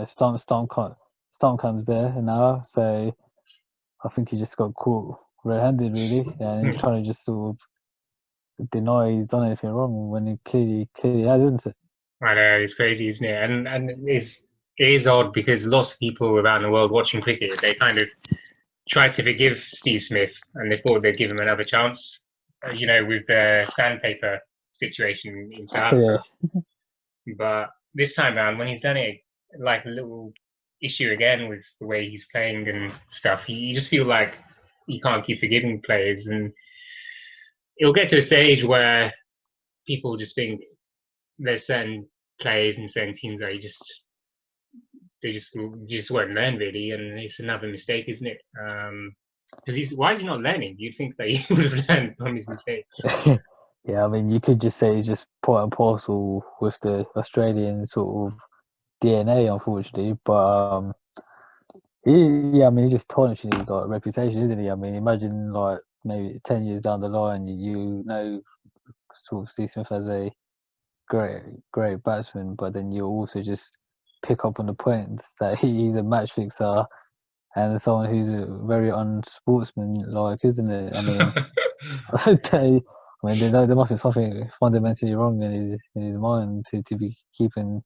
Storm comes there now, so I think he just got caught red-handed really, and he's trying to just sort of deny he's done anything wrong when he clearly has, isn't it? I know it's crazy, isn't it? And it is odd because lots of people around the world watching cricket, they kind of tried to forgive Steve Smith and they thought they'd give him another chance. With the sandpaper situation in South Yeah, Africa. But this time around, when he's done it, like a little issue again with the way he's playing and stuff, you just feel like you can't keep forgiving players, and it'll get to a stage where people just think there's certain players and certain teams that they just won't learn really, and it's another mistake, isn't it? Because why is he not learning? You'd think that he would have learned from his mistakes. yeah. I mean, you could just say he's just part and parcel with the Australian sort of DNA, unfortunately. But yeah, I mean, he's just tarnishing his like reputation, isn't he? I mean, imagine like maybe 10 years down the line, sort of Steve Smith as a great, great batsman, but then you also just pick up on the points that he's a match fixer and someone who's a very unsportsmanlike, isn't it? I mean, there must be something fundamentally wrong in his mind to be keeping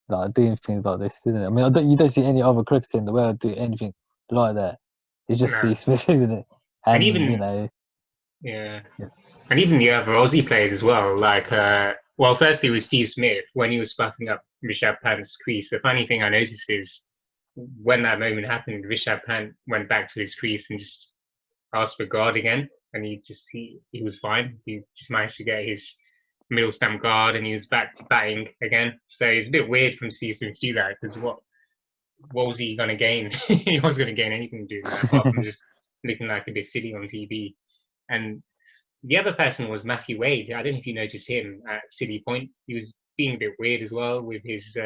like doing things like this, isn't it? I mean, you don't see any other cricketer in the world do anything like that. It's just No, Steve Smith, isn't it? and And even yeah, and even the other Aussie players as well. Like, well, firstly with Steve Smith when he was sparking up Rishabh Pant's crease. The funny thing I noticed is when that moment happened, Rishabh Pant went back to his crease and just asked for guard again, and he was fine. He just managed to get his middle stump guard, and he was back to batting again. So it's a bit weird from Steve Smith to do that because what was he going to gain? He wasn't going to gain anything doing that apart from just looking like a bit silly on TV. And the other person was Matthew Wade. I don't know if you noticed him at City Point. He was being a bit weird as well with his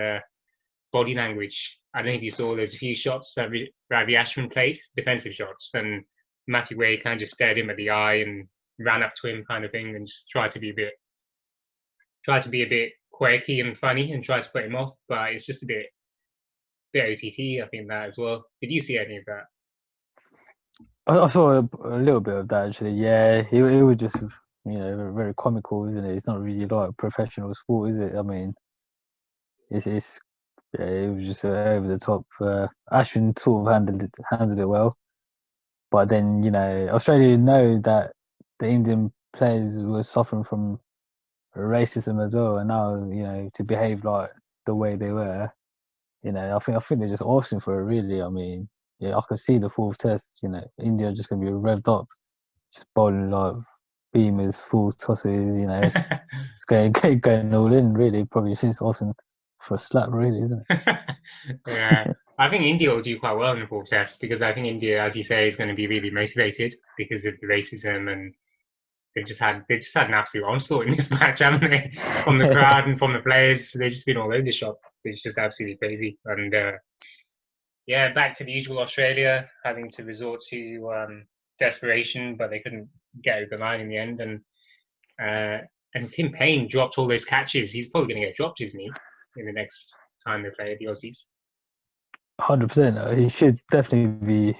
body language. I don't know if you saw there's a few shots that Ravi Ashwin played, defensive shots, and Matthew Wade kind of just stared him at the eye and ran up to him kind of thing and just tried to be a bit quirky and funny and tried to put him off, but it's just a bit OTT, I think that as well. Did you see any of that? I saw a little bit of that actually. Yeah, it was just very comical, isn't it? It's not really like professional sport, is it? I mean, it's yeah, it was just over the top. Ashwin sort of handled it well, but then Australia know that the Indian players were suffering from racism as well, and now to behave like the way they were, I think they're just asking for it really. I mean, yeah, I could see the fourth test. India just gonna be revved up, just bowling like beamers, full tosses. Just going all in. Really, probably just asking for a slap, really, isn't Yeah, it? I think India will do quite well in the fourth test because I think India, as you say, is going to be really motivated because of the racism, and they've just had an absolute onslaught in this match, haven't they? From the crowd and from the players, they've just been all over the shop. It's just absolutely crazy. And yeah, back to the usual Australia, having to resort to desperation, but they couldn't get over the line in the end. And Tim Payne dropped all those catches. He's probably going to get dropped, isn't he, in the next time they play the Aussies? 100%. He should definitely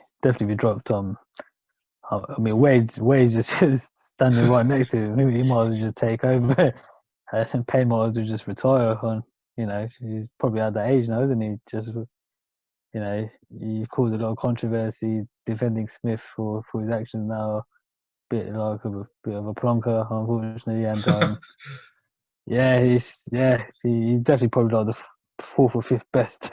be dropped. I mean, Wade's just standing right next to him. He might as well just take over. I think Payne might as well just retire. He's probably at that age now, isn't he? He caused a lot of controversy defending Smith for his actions now. Bit of a plonker, unfortunately, and he's definitely probably like the fourth or fifth best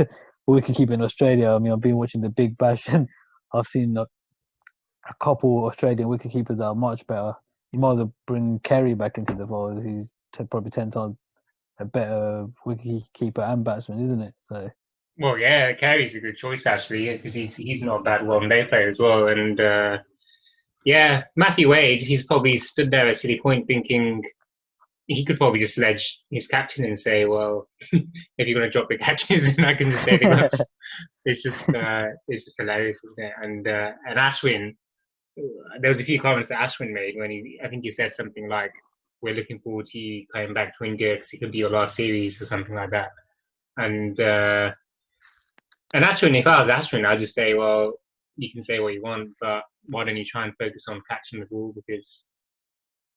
wicketkeeper in Australia. I mean, I've been watching the Big Bash and I've seen like, a couple Australian wicketkeepers that are much better. You might as well bring Kerry back into the fold. He's probably 10 times a better wicketkeeper and batsman, isn't it? So Well, yeah, Carey's a good choice actually because he's not a bad one-day player as well. And yeah, Matthew Wade, he's probably stood there at City Point thinking he could probably just sledge his captain and say, "Well, if you're going to drop the catches, then I can just say the gloves." It's just hilarious, isn't it? And Ashwin, there was a few comments that Ashwin made when I think he said something like, "We're looking forward to you coming back to India because it could be your last series" or something like that. And Ashwin, if I was Ashwin, I'd just say, well, you can say what you want, but why don't you try and focus on catching the ball because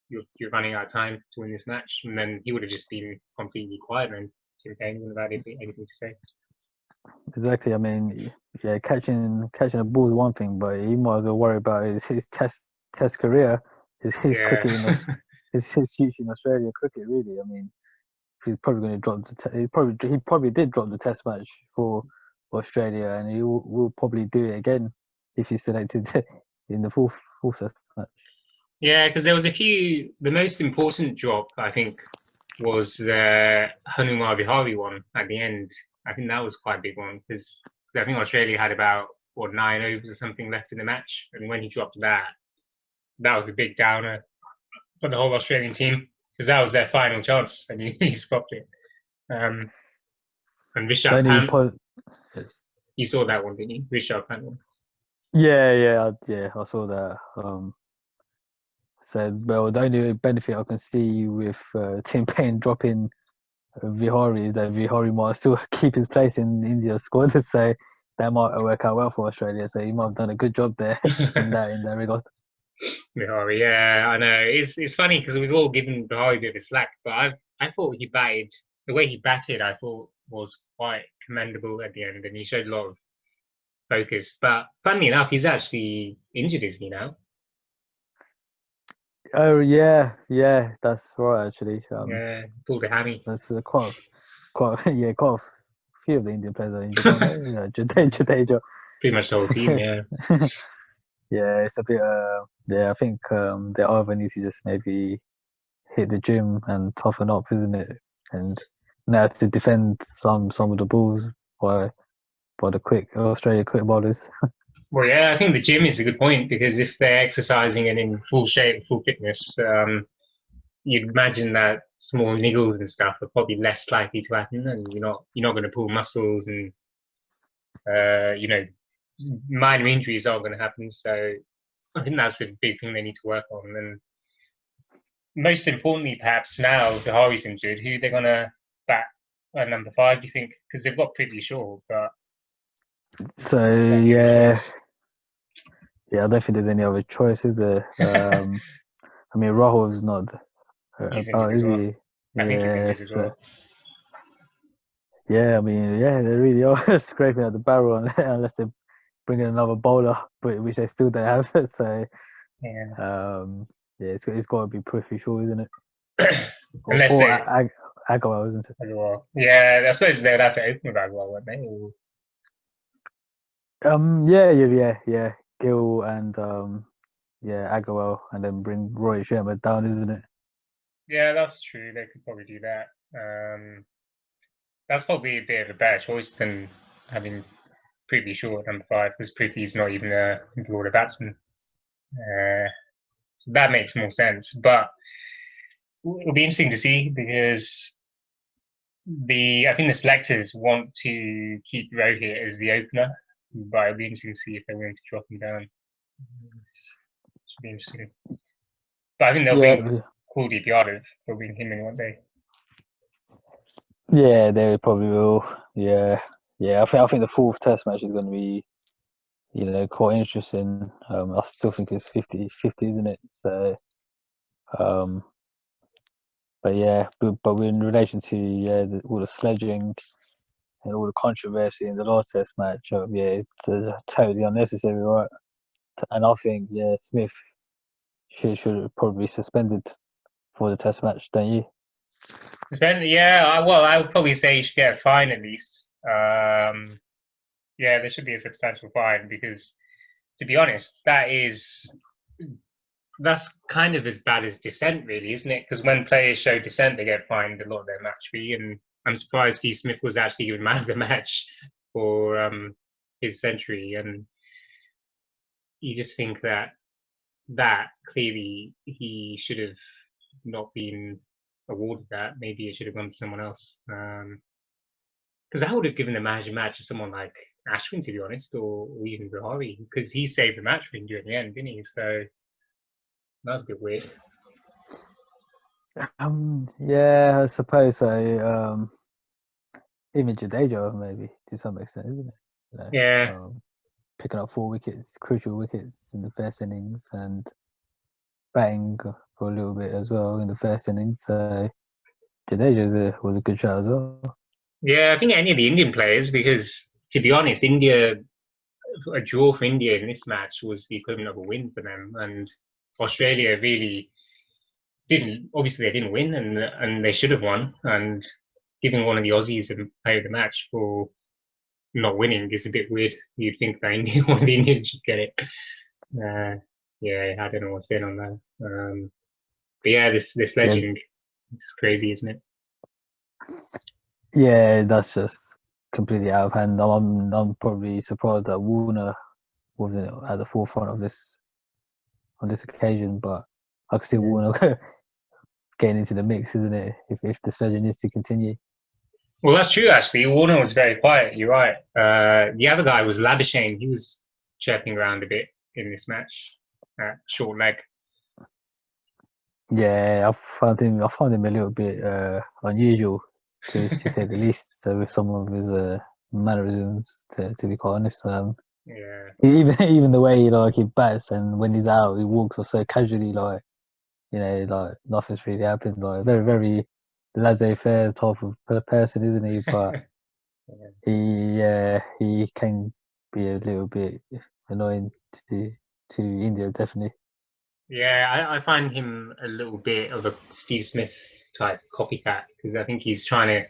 you're running out of time to win this match. And then he would have just been completely quiet and didn't have anything about anything to say. Exactly. I mean, yeah, catching a ball is one thing, but he might as well worry about his test career, his Yeah. cricket his future in Australia cricket. Really, I mean, he's probably going to drop he probably did drop the test match for Australia, and he will probably do it again if he's selected in the fourth test match. Yeah, because there was a few. The most important drop, I think, was the Hanuma Vihari one at the end. I think that was quite a big one because I think Australia had about 9 overs or something left in the match, and when he dropped that, that was a big downer for the whole Australian team because that was their final chance, and he stopped it. And The Rishabh only Pant, po- you saw that one, didn't you? Rishabh Pant one. yeah, I saw that. So, well, the only benefit I can see with Tim Payne dropping Vihari is that Vihari might still keep his place in India's squad, so that might work out well for Australia. So he might have done a good job there in that regard. Bihari, yeah, I know. It's funny because we've all given Bihari a bit of a slack, but I thought he batted the way he batted. I thought was quite commendable at the end, and he showed a lot of focus. But funnily enough, he's actually injured, isn't he now? Oh yeah, that's right. Actually, Yeah, pulled a hammy. that's quite a few of the Indian players are injured, aren't they? Yeah, Jadeja. Pretty much the whole team, yeah. Yeah, it's a bit. Yeah, I think they either need to just maybe hit the gym and toughen up, isn't it? And now to defend some of the balls by the quick Australia quick bowlers. Well, yeah, I think the gym is a good point because if they're exercising and in full shape, full fitness, you'd imagine that small niggles and stuff are probably less likely to happen, and you're not going to pull muscles and you know minor injuries aren't going to happen. So I think that's a big thing they need to work on. And most importantly, perhaps now Bihari's injured, who they're going to bat at number 5? Do you think? Because they've got Prithvi Shaw, but So yeah, I don't think there's any other choice, is there? I mean, Rahul's not he's about, injured as is well. he? I think he's injured as Yes. well. Yeah, I mean, yeah, they really are scraping at the barrel unless they bring in another bowler, but which they still don't have. So, Yeah. yeah, it's got to be Prithvi Shaw, isn't it? Unless Or they, Agarwal, isn't it? as well. Yeah, I suppose they'd have to open with as well, wouldn't they? Or, Yeah. Gill and yeah, Agarwal, and then bring Roy Sharma down, isn't it? yeah, that's true. They could probably do that. That's probably a bit of a better choice than having Prithvi Shaw at number 5 because Prithvi's not even a broader batsman. So that makes more sense. But it'll be interesting to see because I think the selectors want to keep Rohit as the opener, but it'll be interesting to see if they want to drop him down. Should be interesting. But I think they'll bring Yeah, Kuldeep Yadav. They'll bring him in one day. yeah, they probably will. Yeah. I think the fourth Test match is going to be, quite interesting. I still think it's 50-50, isn't it? So, um, but yeah, but in relation to all the sledging and all the controversy in the last Test match, yeah, it's totally unnecessary, right? And I think Smith should probably be suspended for the Test match, don't you? Yeah, well, I would probably say you should get a fine at least. Yeah, there should be a substantial fine because, to be honest, that's kind of as bad as dissent, really, isn't it? Because when players show dissent, they get fined a lot of their match fee, and I'm surprised Steve Smith was actually given man of the match for his century, and you just think that clearly he should have not been awarded that. Maybe it should have gone to someone else. Because I would have given the man of the match to someone like Ashwin, to be honest, or even Bihari, because he saved the match for India in the end, didn't he? So that's a bit weird. Yeah, I suppose so. even Jadeja maybe to some extent, isn't it? You know, Yeah, picking up 4 wickets, crucial wickets in the first innings, and batting for a little bit as well in the first innings. So Jadeja was a good shot as well. yeah. I think any of the Indian players, because to be honest, India a draw for India in this match was the equivalent of a win for them, and Australia really didn't. Obviously, they didn't win, and they should have won. And giving one of the Aussies a player of the match for not winning is a bit weird. You'd think that India, one of the Indians should get it. Uh, yeah, I don't know what's going on there. But yeah, this Yeah, sledging is crazy, isn't it? yeah, that's just completely out of hand. I'm probably surprised that Warner wasn't at the forefront of this on this occasion, but I could see Yeah. Warner getting into the mix, isn't it? If the strategy is to continue. Well, that's true, actually. Warner was very quiet. You're right. The other guy was Labuschagne. He was chirping around a bit in this match. Short leg. Yeah, I found him a little bit unusual to say the least. So with some of his mannerisms, to be quite honest, Yeah. even the way like he bats and when he's out, he walks off so casually, like like nothing's really happened. Like very laissez-faire type of person, isn't he? But he can be a little bit annoying to to India, definitely. Yeah, I find him a little bit of a Steve Smith type copycat because I think he's trying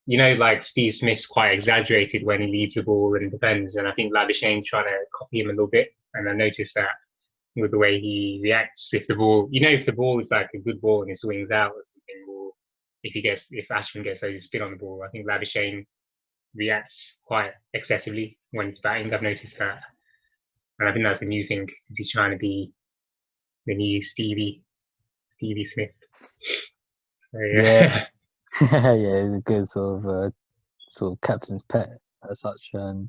to, like Steve Smith's quite exaggerated when he leaves the ball and defends, and I think Labuschagne's trying to copy him a little bit. And I noticed that with the way he reacts, if the ball, if the ball is like a good ball and it swings out or something, or if Ashwin gets a spin on the ball, I think Labuschagne reacts quite excessively when he's batting. I've noticed that, and I think that's a new thing. He's trying to be the new Stevie Smith. So, Yeah, yeah. yeah, he's a good sort of captain's pet as such, and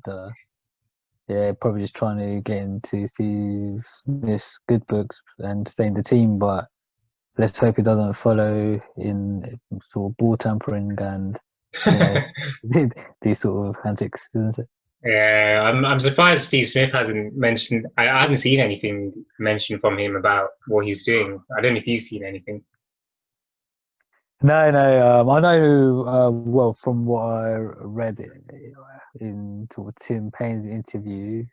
yeah, probably just trying to get into Steve Smith's good books and stay in the team. But let's hope he doesn't follow in sort of ball tampering and you know these sort of antics, isn't it? Yeah, I'm surprised Steve Smith hasn't mentioned. I haven't seen anything mentioned from him about what he's doing. I don't know if you've seen anything. No, no. I know. Well, from what I read in sort of Tim Payne's interview,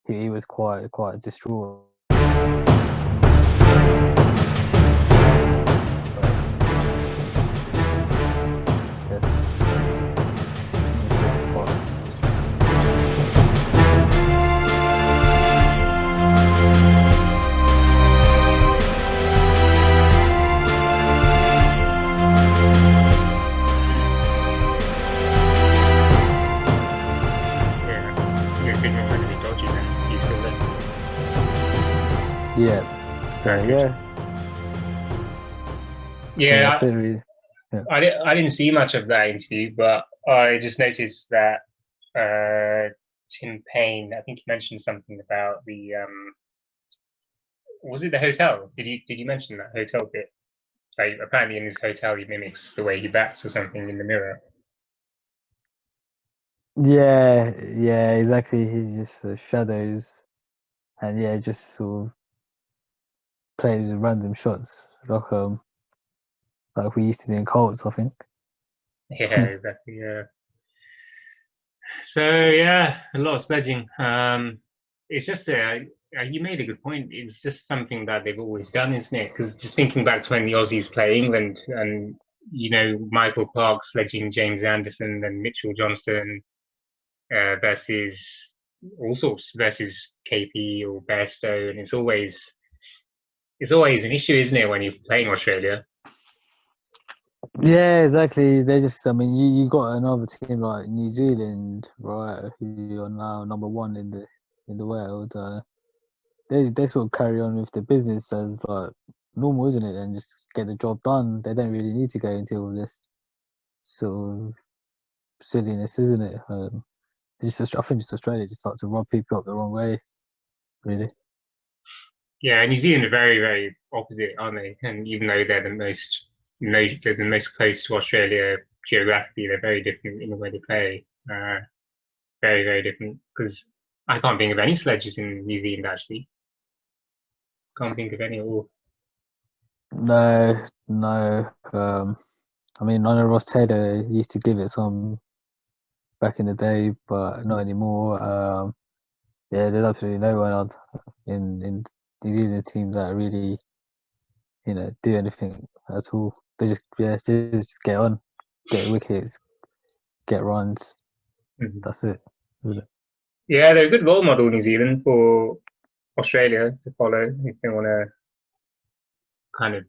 he was quite distraught. Yes, he was quite Yeah, your signal might be dodgy then. He's still there. yeah. So Okay. yeah, I think Yeah, that's it. Really. Yeah. I didn't see much of that interview, but I just noticed that Tim Payne. I think he mentioned something about the was it the hotel? Did you mention that hotel bit? Like apparently in his hotel he mimics the way he bats or something in the mirror. Yeah, yeah, exactly. He just shadows and yeah, just sort of plays random shots like we used to do in Colts, I think. Yeah, exactly. Yeah. So yeah, a lot of sledging. It's just you made a good point. It's just something that they've always done, isn't it? Because just thinking back to when the Aussies play England, and Michael Clarke sledging James Anderson and Mitchell Johnson versus all sorts versus KP or Bairstow, and it's always an issue, isn't it, when you're playing Australia? Yeah, exactly. They just, I mean, you got another team like New Zealand, right? Who are now number one in the world. They sort of carry on with the business as like normal, isn't it? And just get the job done. They don't really need to go into all this sort of silliness, isn't it? I think just Australia just like to rub people up the wrong way, really. Yeah, New Zealand are very, very opposite, aren't they? And even though they're the most close to Australia geographically they're very different in the way they play. Very, very different. Because I can't think of any sledges in New Zealand actually. Can't think of any at all. No, no. I mean, I know Ross Taylor used to give it some back in the day, but not anymore. Yeah, there's absolutely no one out in New Zealand teams that really, do anything at all. They just get on, get wickets, get runs. Mhm. That's it, isn't it? Yeah, they're a good role model, New Zealand, for Australia to follow if they want to kind of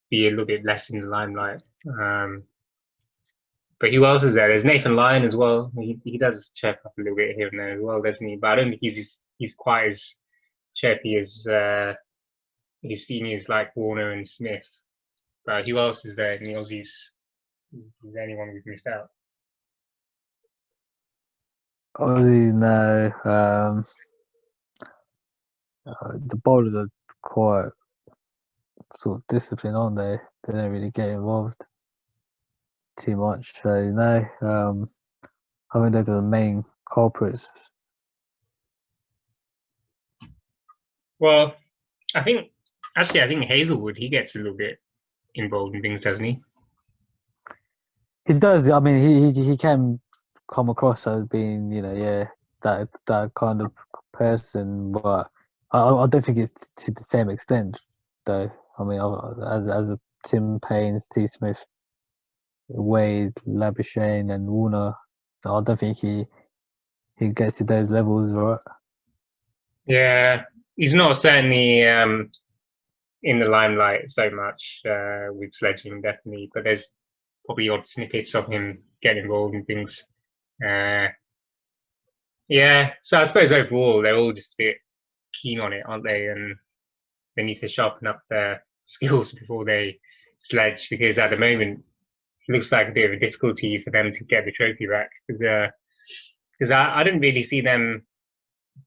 be a little bit less in the limelight. But who else is there? There's Nathan Lyon as well. He does chirp up a little bit here and there as well, doesn't he? But I don't think he's quite as chirpy as his seniors like Warner and Smith. But who else is there in the Aussies? Is there anyone we've missed out? Aussies, no. The bowlers are quite sort of disciplined, aren't they? They don't really get involved too much. So no, I think they're the main culprits. Well, I think I think Hazelwood he gets a little bit involved in things, doesn't he? He does. I mean, he can come across as being, that kind of person, but I don't think it's to the same extent, though. I mean, as a Tim Payne, Steve Smith, Wade, Labuschagne, and Warner, so I don't think he gets to those levels, right? Yeah, he's not certainly in the limelight so much with sledging, definitely. But there's probably odd snippets of him getting involved in things. Uh, yeah, so I suppose overall they're all just a bit keen on it, aren't they? And they need to sharpen up their skills before they sledge because at the moment it looks like a bit of a difficulty for them to get the trophy back because I didn't really see them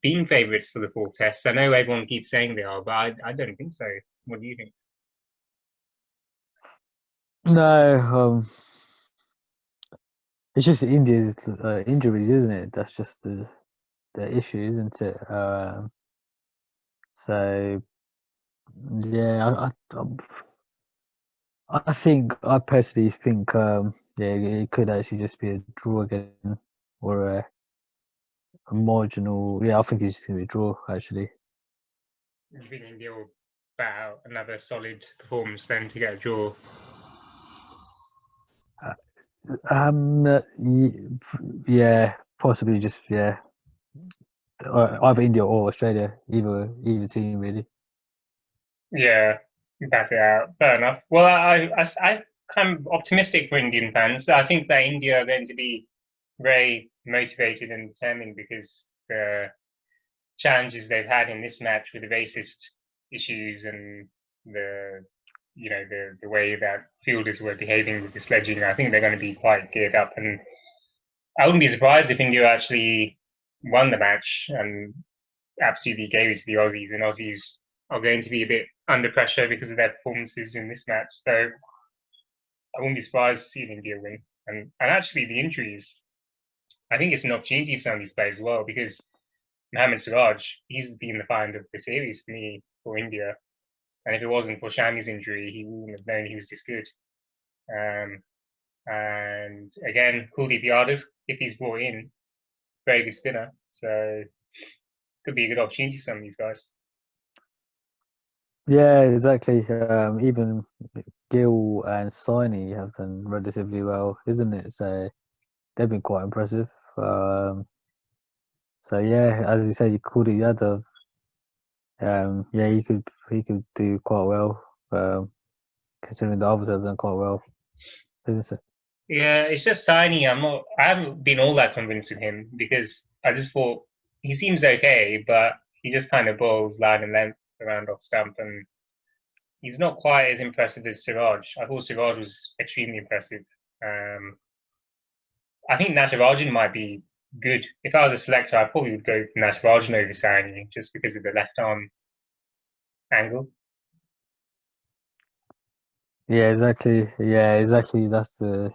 being favourites for the fourth test. I know everyone keeps saying they are, but I don't think so. What do you think? No, it's just India's injuries, isn't it? That's just the issue, isn't it? So yeah, I personally think yeah, it could actually just be a draw again or a marginal. Yeah, I think it's just gonna be a draw actually. Do you think India will bat out another solid performance then to get a draw? Yeah, possibly just either India or Australia, either team really. Yeah, bat it out. Fair enough. Well, I kind of optimistic for Indian fans. I think that India are going to be very motivated and determined because the challenges they've had in this match with the racist issues and the the way that fielders were behaving with the sledging, I think they're going to be quite geared up. And I wouldn't be surprised if India actually won the match and absolutely gave it to the Aussies. And Aussies are going to be a bit under pressure because of their performances in this match. So I wouldn't be surprised to see India win. And actually, the injuries, I think it's an opportunity for some of these players as well because Mohammad Siraj, he's been the find of the series for me for India. And if it wasn't for Shami's injury, he wouldn't have known he was this good. Um, and again, Kuldeep Yadav, if he's brought in, very good spinner. So could be a good opportunity for some of these guys. Yeah, exactly. Even Gill and Saini have done relatively well, isn't it? So they've been quite impressive. So yeah, as you say, you called it Yadav. Yeah, he could do quite well. Considering the others have done quite well, isn't it? Yeah, it's just Saini. I haven't been all that convinced with him because I just thought he seems okay, but he just kind of bowls line and length around off stump, and he's not quite as impressive as Siraj. I thought Siraj was extremely impressive. Um, I think Natarajan might be good. If I was a selector, I probably would go for Natarajan over Saini just because of the left arm angle. Yeah, exactly. Yeah, exactly. That's the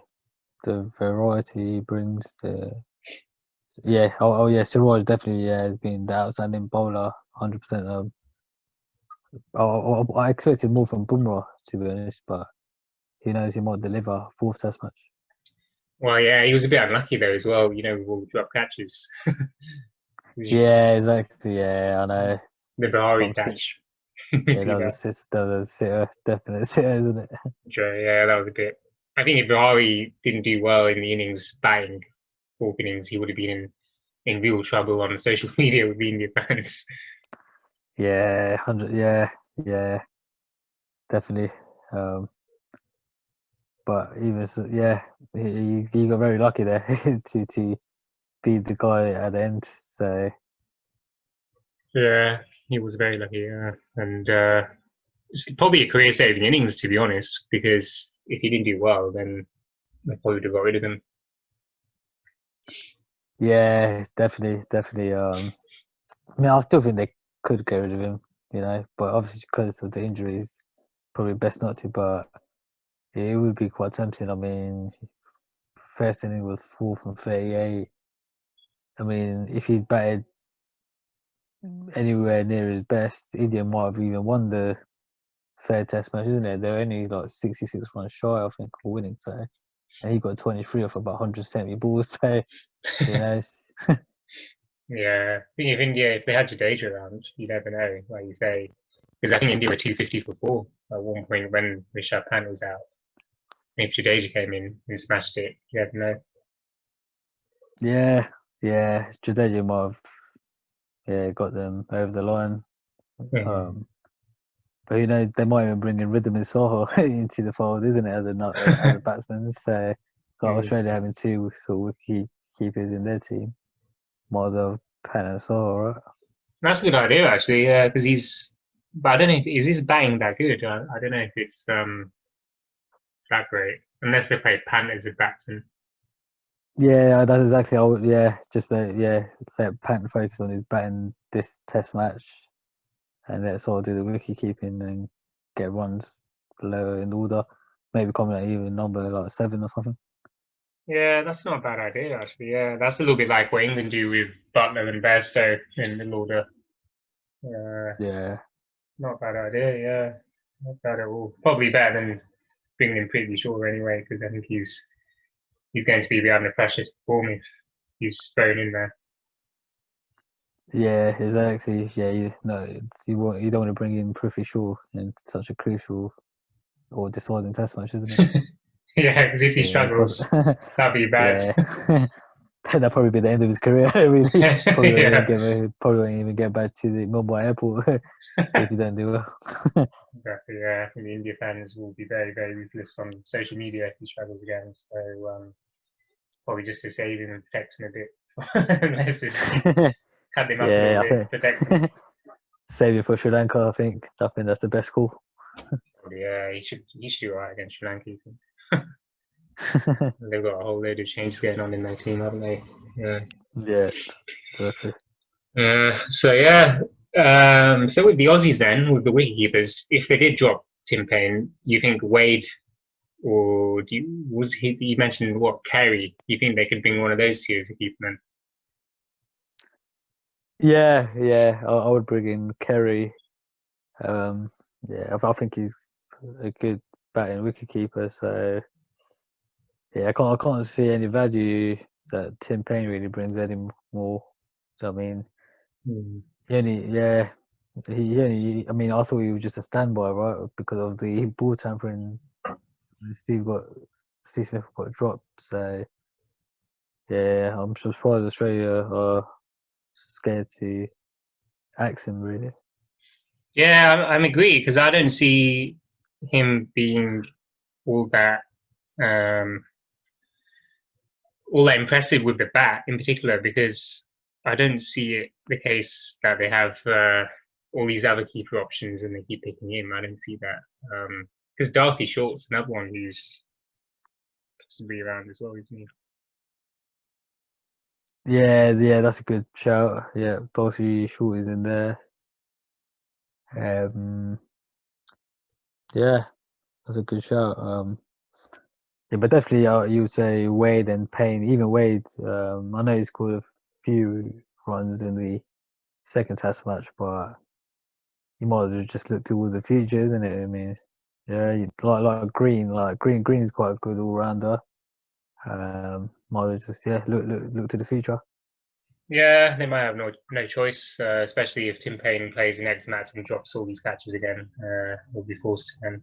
variety he brings. The yeah. Oh yeah. Siraj definitely has been the outstanding bowler. 100%. I expected more from Bumrah, to be honest, but who knows? He might deliver fourth test match. Well, yeah, he was a bit unlucky though as well. With all the drop catches. Yeah, exactly. Yeah, I know. The Some Bahari sit. catch. Yeah, that was a sit. That was a sitter. Definite sitter, isn't it? Yeah, that was a bit. I think if Bahari didn't do well in the innings batting, fourth innings, he would have been in real trouble on social media with the India fans. Yeah, 100. Yeah, yeah, definitely. Um, but even so, yeah, he got very lucky there to beat the guy at the end. So Yeah, he was very lucky. Yeah, and it's probably a career-saving innings to be honest, because if he didn't do well, then they probably would have got rid of him. yeah, definitely, definitely. I mean, I still think they could get rid of him, but obviously because of the injuries, probably best not to. But yeah, it would be quite tempting. I mean, first inning was 4 from 38. I mean, if he'd batted anywhere near his best, India might have even won the third test match, isn't it? They're only like 66 runs shy, I think, of winning. So, and he got 23 off about 170 balls. So, who knows? Yeah, I think if they had Jadeja around, you never know, like you say, because I think India were 250 for four at one point when Rishabh Pant was out. If Jadeja came in and smashed it, you never know. Yeah, yeah. Jadeja might have got them over the line. Mm. Um, but who knows? They might even bring in Rhythm and Soho into the fold, isn't it? As a batsman. So, like Mm. Australia having two sort of wicket keepers in their team, might as well Pant and Soho, right? That's a good idea, actually. Yeah, because but I don't know if is his batting that good. I don't know if it's that great unless they play Pant as a batsman. Yeah, that's exactly how. Yeah, just let Pant focus on his batting this Test match, and let Soho do the wicket keeping and get runs lower in order. Maybe coming at even number like 7 or something. Yeah, that's not a bad idea, actually. Yeah, that's a little bit like what England do with Butler and Bairstow in middle order. Uh, Yeah. Not a bad idea. Yeah, not bad at all. Probably better than bringing in Prithvi Shaw anyway, because I think he's going to be under pressure to perform if he's thrown in there. Yeah, exactly. Yeah, you don't want to bring in Prithvi Shaw in such a crucial or deciding test match, isn't it? Yeah, because if he Yeah, struggles, that'd be bad. yeah. That'd probably be the end of his career. Really, Yeah, probably won't even get back to the Mumbai airport if he don't do well. exactly. Yeah, I think the India fans will be very, very ruthless on social media if he struggles again. So probably just to save him and protect him a bit, message, cut him up a little Yeah, bit, protect him. save it for Sri Lanka. I think that's the best call. Probably, yeah, he should do alright against Sri Lanka. They've got a whole load of changes going on in their team, haven't they? Yeah. Yeah, exactly. So yeah. So with the Aussies then, with the wicketkeepers, if they did drop Tim Payne, you think Wade or was he? You mentioned what Carey? You think they could bring one of those two as a keeper then? Yeah, yeah. I would bring in Kerry. Um, yeah, I think he's a good batting wicketkeeper. So yeah, I can't see any value that Tim Payne really brings anymore. So I mean, Hmm. he only yeah, he only. I mean, I thought he was just a standby, right? Because of the ball tampering. Steve got Steve Smith got dropped. So yeah, I'm surprised Australia are scared to axe him really. Yeah, I'm agree because I don't see him being all that um, all that impressive with the bat in particular because I don't see it the case that they have all these other keeper options and they keep picking him. I don't see that because Darcy Short's another one who's possibly around as well, isn't he? Yeah, yeah, that's a good shout. Yeah, Darcy Short is in there. Um, yeah, That's a good shout. Yeah, but definitely you would say Wade and Payne. Even Wade, I know he scored a few runs in the second Test match, but you might as well just look towards the future, isn't it? I mean, yeah, like Green is quite a good all rounder. Might as well just look to the future. Yeah, they might have no choice, especially if Tim Payne plays the next match and drops all these catches again. We'll be forced again.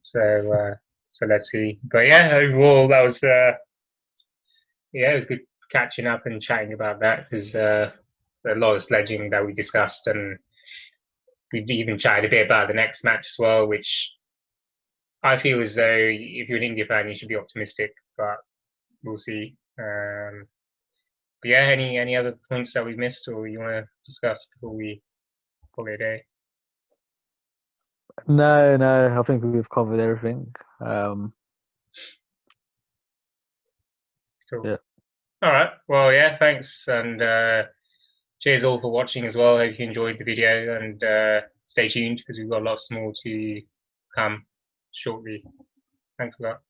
So let's see. But yeah, overall that was it was good catching up and chatting about that. There's a lot of sledging that we discussed, and we've even chatted a bit about the next match as well, which I feel as though if you're an India fan, you should be optimistic, but we'll see. But yeah, any other points that we've missed or you want to discuss before we call it a day? No, I think we've covered everything. Cool. Yeah. All right. Well, yeah, thanks. And cheers all for watching as well. Hope you enjoyed the video and stay tuned because we've got lots more to come shortly. Thanks a lot.